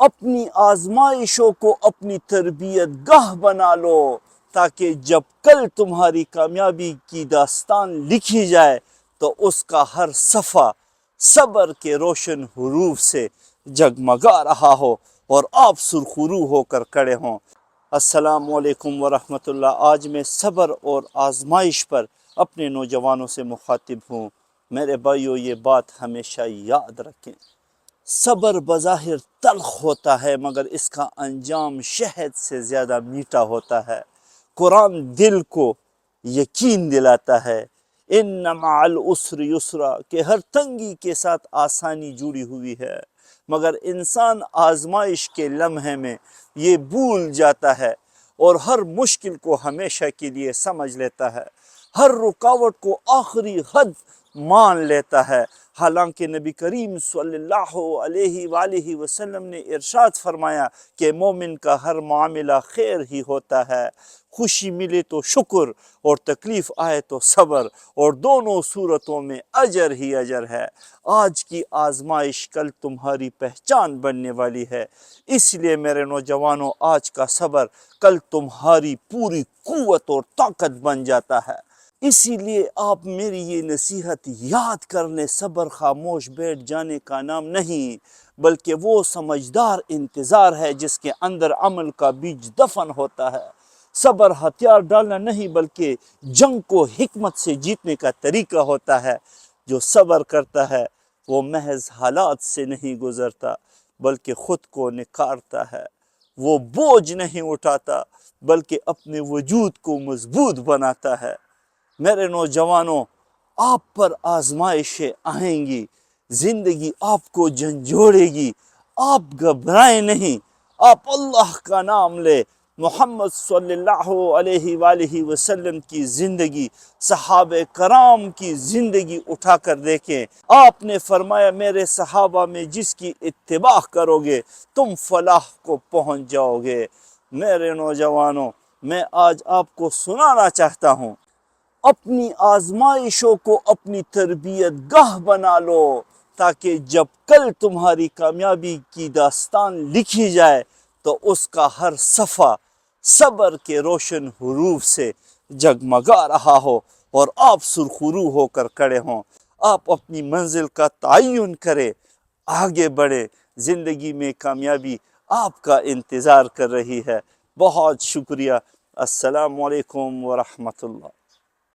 اپنی آزمائشوں کو اپنی تربیت گاہ بنا لو، تاکہ جب کل تمہاری کامیابی کی داستان لکھی جائے تو اس کا ہر صفحہ صبر کے روشن حروف سے جگمگا رہا ہو اور آپ سرخرو ہو کر کھڑے ہوں۔ السلام علیکم ورحمۃ اللہ۔ آج میں صبر اور آزمائش پر اپنے نوجوانوں سے مخاطب ہوں۔ میرے بھائیو، یہ بات ہمیشہ یاد رکھیں، صبر بظاہر تلخ ہوتا ہے مگر اس کا انجام شہد سے زیادہ میٹھا ہوتا ہے۔ قرآن دل کو یقین دلاتا ہے، ان مع العسر یسرا، کہ ہر تنگی کے ساتھ آسانی جڑی ہوئی ہے، مگر انسان آزمائش کے لمحے میں یہ بھول جاتا ہے اور ہر مشکل کو ہمیشہ کے لیے سمجھ لیتا ہے، ہر رکاوٹ کو آخری حد مان لیتا ہے۔ حالانکہ نبی کریم صلی اللہ علیہ وآلہ وسلم نے ارشاد فرمایا کہ مومن کا ہر معاملہ خیر ہی ہوتا ہے، خوشی ملے تو شکر اور تکلیف آئے تو صبر، اور دونوں صورتوں میں اجر ہی اجر ہے۔ آج کی آزمائش کل تمہاری پہچان بننے والی ہے، اس لیے میرے نوجوانوں، آج کا صبر کل تمہاری پوری قوت اور طاقت بن جاتا ہے۔ اسی لیے آپ میری یہ نصیحت یاد کر لیں، صبر خاموش بیٹھ جانے کا نام نہیں، بلکہ وہ سمجھدار انتظار ہے جس کے اندر عمل کا بیج دفن ہوتا ہے۔ صبر ہتھیار ڈالنا نہیں، بلکہ جنگ کو حکمت سے جیتنے کا طریقہ ہوتا ہے۔ جو صبر کرتا ہے وہ محض حالات سے نہیں گزرتا بلکہ خود کو نکھارتا ہے، وہ بوجھ نہیں اٹھاتا بلکہ اپنے وجود کو مضبوط بناتا ہے۔ میرے نوجوانوں، آپ پر آزمائشیں آئیں گی، زندگی آپ کو جھنجھوڑے گی، آپ گھبرائیں نہیں، آپ اللہ کا نام لے، محمد صلی اللہ علیہ وآلہ وسلم کی زندگی، صحابہ کرام کی زندگی اٹھا کر دیکھیں۔ آپ نے فرمایا، میرے صحابہ میں جس کی اتباع کرو گے تم فلاح کو پہنچ جاؤ گے۔ میرے نوجوانوں، میں آج آپ کو سنانا چاہتا ہوں، اپنی آزمائشوں کو اپنی تربیت گاہ بنا لو، تاکہ جب کل تمہاری کامیابی کی داستان لکھی جائے تو اس کا ہر صفحہ صبر کے روشن حروف سے جگمگا رہا ہو اور آپ سرخرو ہو کر کھڑے ہوں۔ آپ اپنی منزل کا تعین کریں، آگے بڑھیں، زندگی میں کامیابی آپ کا انتظار کر رہی ہے۔ بہت شکریہ۔ السلام علیکم ورحمۃ اللہ۔